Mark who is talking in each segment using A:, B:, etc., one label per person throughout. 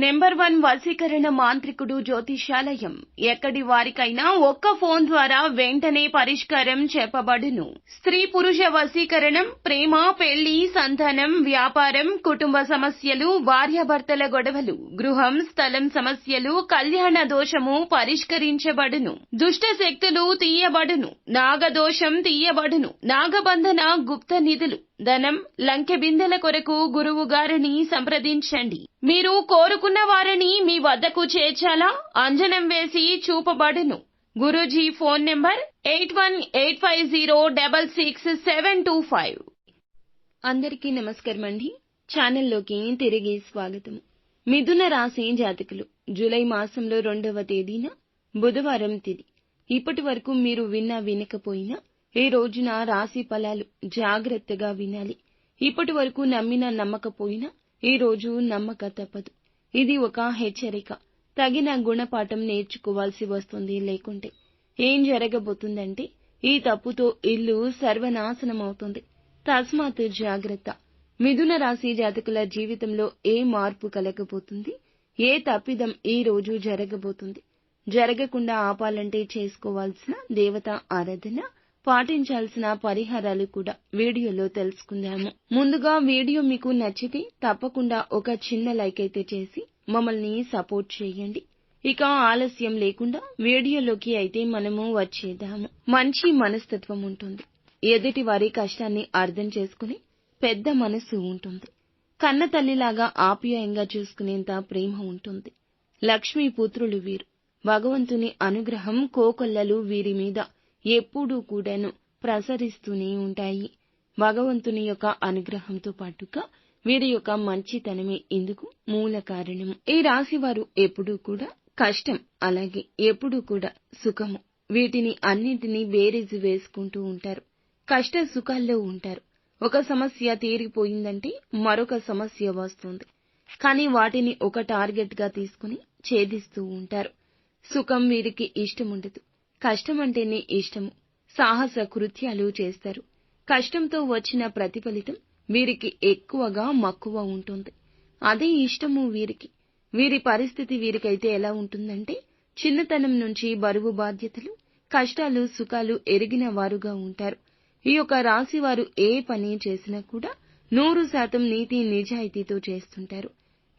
A: Number 1 వశీకరణ మాంత్రికుడు జ్యోతిషాలయం. ఎక్కడి వారికైనా ఒక్క ఫోన్ ద్వారా వెంటనే పరిష్కారం చెప్పబడును. స్త్రీ పురుష వశీకరణం, ప్రేమ, పెళ్లి, సంతానం, వ్యాపారం, కుటుంబ సమస్యలు, భార్యాభర్తల గొడవలు, గృహం, స్థలం సమస్యలు, కళ్యాణ దోషము పరిష్కరించబడును. దుష్ట శక్తులు తీయబడును. నాగదోషం తీయబడును. నాగబంధన, గుప్త నిధులు, ధనం, లంకె బిందెల కొరకు గురువు గారిని సంప్రదించండి. మీరు కోరుకున్న వారిని మీ వద్దకు చేర్చాలా? అంజనం వేసి చూపబడును. Guruji phone number 8185066725. అందరికీ నమస్కారం అండి. ఛానల్లోకి తిరిగి స్వాగతం. మిథున రాశి జాతకులు జూలై మాసంలో 2వ తేదీన బుధవారం తిథి. ఇప్పటి వరకు మీరు వినకపోయినా ఈ రోజున రాశి ఫలాలు జాగ్రత్తగా వినాలి. ఇప్పటి వరకు నమ్మకపోయినా ఈ రోజు నమ్మక తప్పదు. ఇది ఒక హెచ్చరిక. తగిన గుణపాఠం నేర్చుకోవాల్సి వస్తుంది. లేకుంటే ఏం జరగబోతుందంటే ఈ తప్పుతో ఇల్లు సర్వనాశనమవుతుంది. తస్మాత్ జాగ్రత్త. మిథున రాశి జాతకుల జీవితంలో ఏ మార్పు కలగబోతుంది? ఏ తప్పిదం ఈ రోజు జరగబోతుంది? జరగకుండా ఆపాలంటే చేసుకోవాల్సిన దేవతా ఆరాధన, పాటించాల్సిన పరిహారాలు కూడా వీడియోలో తెలుసుకుందాము. ముందుగా వీడియో మీకు నచ్చితే తప్పకుండా ఒక చిన్న లైక్ అయితే చేసి మమ్మల్ని సపోర్ట్ చేయండి. ఇక ఆలస్యం లేకుండా వీడియోలోకి అయితే మనము వచ్చేద్దాము. మంచి మనస్తత్వం ఉంటుంది. ఎదుటి వారి కష్టాన్ని అర్థం చేసుకుని పెద్ద మనసు ఉంటుంది. కన్న తల్లిలాగా ఆప్యాయంగా చూసుకునేంత ప్రేమ ఉంటుంది. లక్ష్మీ పుత్రులు వీరు. భగవంతుని అనుగ్రహం కోకొల్లలు వీరి మీద ఎప్పుడూ కూడాను ప్రసరిస్తూనే ఉంటాయి. భగవంతుని యొక్క అనుగ్రహంతో పాటుగా వీరి యొక్క మంచితనమే ఇందుకు మూల కారణము. ఈ రాశి వారు ఎప్పుడూ కూడా కష్టం, అలాగే ఎప్పుడూ కూడా సుఖము, వీటిని అన్నింటినీ బేరీజు వేసుకుంటూ ఉంటారు. కష్ట సుఖాల్లో ఉంటారు. ఒక సమస్య తీరిపోయిందంటే మరొక సమస్య వస్తుంది. కానీ వాటిని ఒక టార్గెట్ గా తీసుకుని ఛేదిస్తూ ఉంటారు. సుఖం వీరికి ఇష్టముండదు. కష్టం అంటేనే ఇష్టము. సాహస కృత్యాలు చేస్తారు. కష్టంతో వచ్చిన ప్రతిఫలితం వీరికి ఎక్కువగా మక్కువ ఉంటుంది. అదే ఇష్టము వీరికి. వీరి పరిస్థితి వీరికైతే ఎలా ఉంటుందంటే చిన్నతనం నుంచి బరువు బాధ్యతలు, కష్టాలు, సుఖాలు ఎరిగిన వారుగా ఉంటారు. ఈ యొక్క రాశి వారు ఏ పని చేసినా కూడా 100% నీతి నిజాయితీతో చేస్తుంటారు.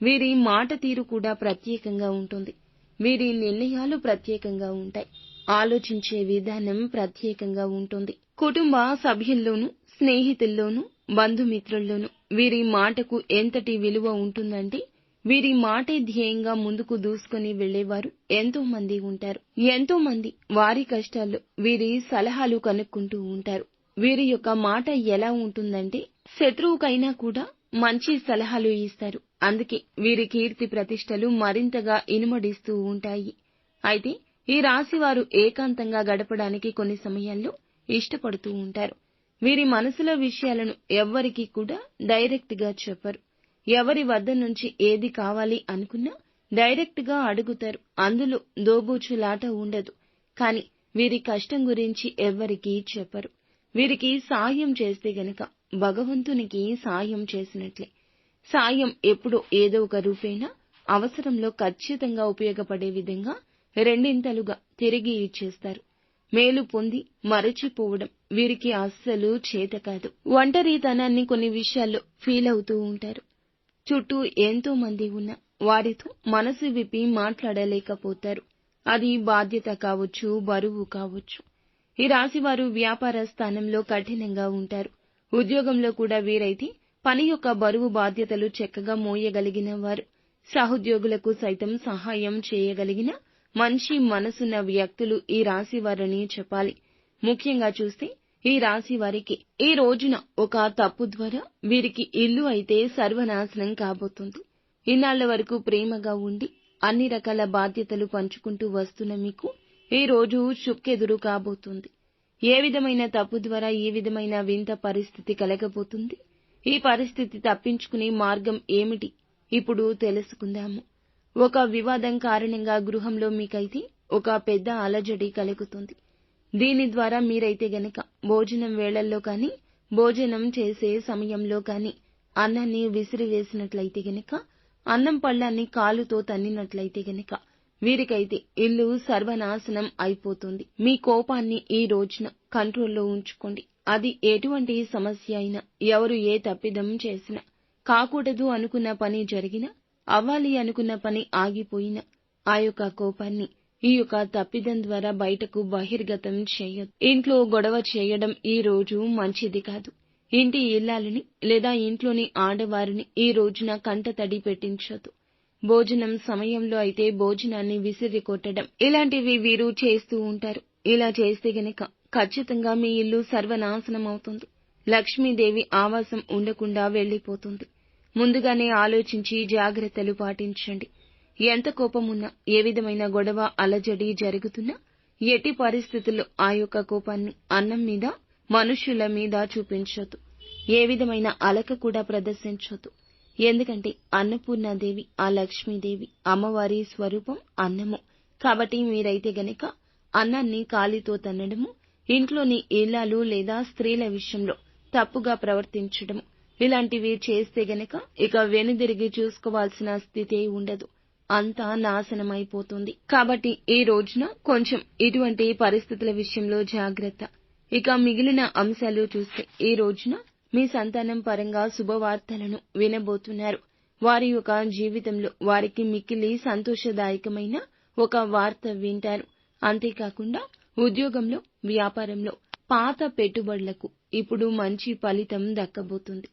A: వీరి మాట తీరు కూడా ప్రత్యేకంగా ఉంటుంది. వీరి నిర్ణయాలు ప్రత్యేకంగా ఉంటాయి. ఆలోచించే విధానం ప్రత్యేకంగా ఉంటుంది. కుటుంబ సభ్యుల్లోనూ, స్నేహితుల్లోనూ, బంధుమిత్రుల్లోనూ వీరి మాటకు ఎంతటి విలువ ఉంటుందంటే వీరి మాటే ధ్యేయంగా ముందుకు దూసుకుని వెళ్లేవారు ఎంతో మంది ఉంటారు. ఎంతో మంది వారి కష్టాల్లో వీరి సలహాలు కనుక్కుంటూ ఉంటారు. వీరి యొక్క మాట ఎలా ఉంటుందంటే శత్రువుకైనా కూడా మంచి సలహాలు ఇస్తారు. అందుకే వీరి కీర్తి ప్రతిష్టలు మరింతగా ఇనుమడిస్తూ ఉంటాయి. అయితే ఈ రాశి వారు ఏకాంతంగా గడపడానికి కొన్ని సమయాల్లో ఇష్టపడుతూ ఉంటారు. వీరి మనసులో విషయాలను ఎవ్వరికీ కూడా డైరెక్ట్ గా చెప్పరు. ఎవరి వద్ద నుంచి ఏది కావాలి అనుకున్నా డైరెక్ట్ గా అడుగుతారు. అందులో దోబూచులాట ఉండదు. కానీ వీరి కష్టం గురించి ఎవ్వరికీ చెప్పరు. వీరికి సాయం చేస్తే గనక భగవంతునికి సాయం చేసినట్లే. సాయం ఎప్పుడో ఏదో ఒక రూపేణా అవసరంలో ఖచ్చితంగా ఉపయోగపడే విధంగా రెండింతలుగా తిరిగి ఇచ్చేస్తారు. మేలు పొంది మరచిపోవడం వీరికి అస్సలు చేత కాదు. ఒంటరితనాన్ని కొన్ని విషయాల్లో ఫీల్ అవుతూ ఉంటారు. చుట్టూ ఎంతో మంది ఉన్నా వారితో మనసు విప్పి మాట్లాడలేకపోతారు. అది బాధ్యత కావచ్చు, బరువు కావచ్చు. ఈ రాశి వారు వ్యాపార స్థానంలో కఠినంగా ఉంటారు. ఉద్యోగంలో కూడా వీరైతే పని యొక్క బరువు బాధ్యతలు చక్కగా మోయగలిగిన వారు. సహోద్యోగులకు సైతం సహాయం చేయగలిగిన మంచి మనసున్న వ్యక్తులు ఈ రాశి వారని చెప్పాలి. ముఖ్యంగా చూస్తే ఈ రాశి వారికి ఈ రోజున ఒక తప్పు ద్వారా వీరికి ఇల్లు అయితే సర్వనాశనం కాబోతుంది. ఇన్నాళ్ల వరకు ప్రేమగా ఉండి అన్ని రకాల బాధ్యతలు పంచుకుంటూ వస్తున్న మీకు ఈ రోజు చుక్కెదురు కాబోతుంది. ఏ విధమైన తప్పు ద్వారా ఈ విధమైన వింత పరిస్థితి కలగబోతుంది? ఈ పరిస్థితి తప్పించుకునే మార్గం ఏమిటి? ఇప్పుడు తెలుసుకుందాము. ఒక వివాదం కారణంగా గృహంలో మీకైతే ఒక పెద్ద అలజడి కలుగుతుంది. దీని ద్వారా మీరైతే గనక భోజనం వేళల్లో కానీ, భోజనం చేసే సమయంలో కానీ అన్నాన్ని విసిరివేసినట్లయితే గనక అన్నం పళ్ళాన్ని కాలుతో తన్నినట్లయితే గనక వీరికైతే ఇల్లు సర్వనాశనం అయిపోతుంది. మీ కోపాన్ని ఈ రోజున కంట్రోల్లో ఉంచుకోండి. అది ఎటువంటి సమస్య అయినా, ఎవరు ఏ తప్పిదం చేసినా, కాకూడదు అనుకున్న పని జరిగినా, అవ్వాలి అనుకున్న పని ఆగిపోయినా ఆ యొక్క కోపాన్ని ఈ యొక్క తప్పిదం ద్వారా బయటకు బహిర్గతం చేయొద్దు. ఇంట్లో గొడవ చేయడం ఈ రోజు మంచిది కాదు. ఇంటి ఇల్లాలని లేదా ఇంట్లోని ఆడవారిని ఈ రోజున కంటతడి పెట్టించొద్దు. భోజనం సమయంలో అయితే భోజనాన్ని విసిరి కొట్టడం ఇలాంటివి వీరు చేస్తూ ఉంటారు. ఇలా చేస్తే గనక ఖచ్చితంగా మీ ఇల్లు సర్వనాశనం అవుతుంది. లక్ష్మీదేవి ఆవాసం ఉండకుండా వెళ్లిపోతుంది. ముందుగానే ఆలోచించి జాగ్రత్తలు పాటించండి. ఎంత కోపమున్నా, ఏ విధమైన గొడవ అలజడి జరుగుతున్నా ఎట్టి పరిస్థితుల్లో ఆ యొక్క కోపాన్ని అన్నం మీద, మనుష్యుల మీద చూపించొద్దు. ఏ విధమైన అలక కూడా ప్రదర్శించొద్దు. ఎందుకంటే అన్నపూర్ణాదేవి, ఆ లక్ష్మీదేవి అమ్మవారి స్వరూపం అన్నము. కాబట్టి మీరైతే గనక అన్నాన్ని కాలితో తన్నడము, ఇంట్లోని ఇల్లాలు లేదా స్త్రీల విషయంలో తప్పుగా ప్రవర్తించడము ఇలాంటివి చేస్తే గనక ఇక వెనుదిరిగి చూసుకోవాల్సిన స్థితే ఉండదు. అంతా నాశనమైపోతుంది. కాబట్టి ఈ రోజున కొంచెం ఇటువంటి పరిస్థితుల విషయంలో జాగ్రత్త. ఇక మిగిలిన అంశాలు చూస్తే ఈ రోజున మీ సంతానం పరంగా శుభవార్తలను వినబోతున్నారు. వారి యొక్క జీవితంలో వారికి మిక్కిలి సంతోషదాయకమైన ఒక వార్త వింటారు. అంతేకాకుండా ఉద్యోగంలో, వ్యాపారంలో పాత పెట్టుబడులకు ఇప్పుడు మంచి ఫలితం దక్కబోతుంది.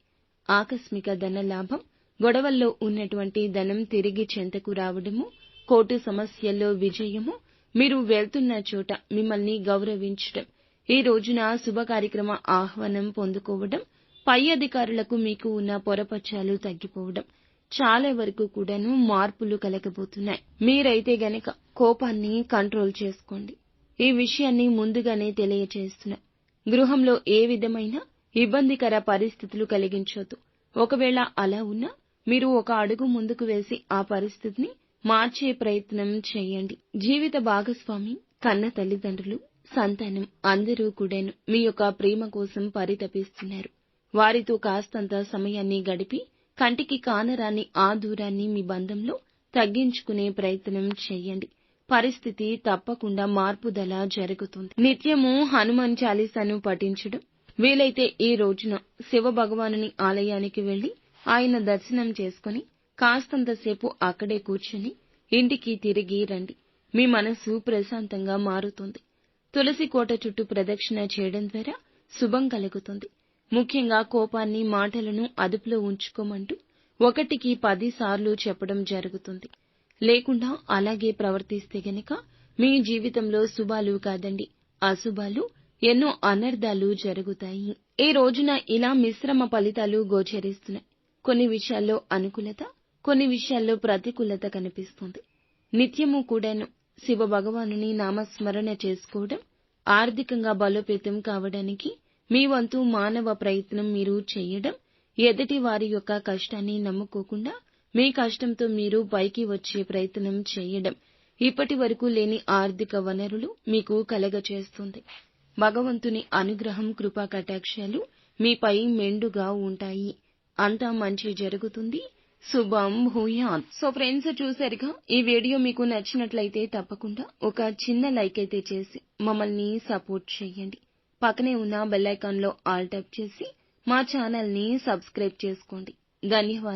A: ఆకస్మిక ధన లాభం, గొడవల్లో ఉన్నటువంటి ధనం తిరిగి చెంతకు రావడము, కోర్టు సమస్యల్లో విజయము, మీరు వెళ్తున్న చోట మిమ్మల్ని గౌరవించడం, ఈ రోజున శుభ కార్యక్రమ ఆహ్వానం పొందుకోవడం, పై అధికారులకు మీకు ఉన్న పొరపచ్చాలు తగ్గిపోవడం, చాలా వరకు కూడాను మార్పులు కలగబోతున్నాయి. మీరైతే గనక కోపాన్ని కంట్రోల్ చేసుకోండి. ఈ విషయాన్ని ముందుగానే తెలియచేస్తున్నా. గృహంలో ఏ విధమైన ఇబ్బందికర పరిస్థితులు కలిగించొద్దు. ఒకవేళ అలా ఉన్నా మీరు ఒక అడుగు ముందుకు వేసి ఆ పరిస్థితిని మార్చే ప్రయత్నం చేయండి. జీవిత భాగస్వామి, కన్న తల్లిదండ్రులు, సంతానం అందరూ కూడాను మీ యొక్క ప్రేమ కోసం పరితపిస్తున్నారు. వారితో కాస్తంత సమయాన్ని గడిపి కంటికి కానరాని ఆ దూరాన్ని మీ బంధంలో తగ్గించుకునే ప్రయత్నం చేయండి. పరిస్థితి తప్పకుండా మార్పుదల జరుగుతుంది. నిత్యము హనుమాన్ చాలీసాను పఠించడం, వీలైతే ఈ రోజున శివ భగవానుని ఆలయానికి వెళ్లి ఆయన దర్శనం చేసుకుని కాస్తంతసేపు అక్కడే కూర్చుని ఇంటికి తిరిగి రండి. మీ మనసు ప్రశాంతంగా మారుతుంది. తులసి కోట చుట్టూ ప్రదక్షిణ చేయడం ద్వారా శుభం కలుగుతుంది. ముఖ్యంగా కోపాన్ని, మాటలను అదుపులో ఉంచుకోమంటూ 1కి 10 సార్లు చెప్పడం జరుగుతుంది. లేకుండా అలాగే ప్రవర్తిస్తే గనక మీ జీవితంలో శుభాలు కాదండి, అశుభాలు, ఎన్నో అనర్థాలు జరుగుతాయి. ఈ రోజున ఇలా మిశ్రమ ఫలితాలు గోచరిస్తున్నాయి. కొన్ని విషయాల్లో అనుకూలత, కొన్ని విషయాల్లో ప్రతికూలత కనిపిస్తుంది. నిత్యము కూడాను శివ భగవానుని నామస్మరణ చేసుకోవడం, ఆర్థికంగా బలోపేతం కావడానికి మీ వంతు మానవ ప్రయత్నం మీరు చేయడం, ఎదుటి వారి యొక్క కష్టాన్ని నమ్ముకోకుండా మీ కష్టంతో మీరు పైకి వచ్చే ప్రయత్నం చేయడం, ఇప్పటి వరకు లేని ఆర్థిక వనరులు మీకు కలగచేస్తుంది. భగవంతుని అనుగ్రహం, కృపా కటాక్షాలు మీపై మెండుగా ఉంటాయి. అంతా మంచి జరుగుతుంది. శుభం భూయాత్. సో ఫ్రెండ్స్, చూసారుగా, ఈ వీడియో మీకు నచ్చినట్లయితే తప్పకుండా ఒక చిన్న లైక్ అయితే చేసి మమ్మల్ని సపోర్ట్ చేయండి. పక్కనే ఉన్న బెల్ ఐకాన్ లో ఆల్ ట్యాప్ చేసి మా ఛానల్ ని సబ్స్క్రైబ్ చేసుకోండి. ధన్యవాదాలు.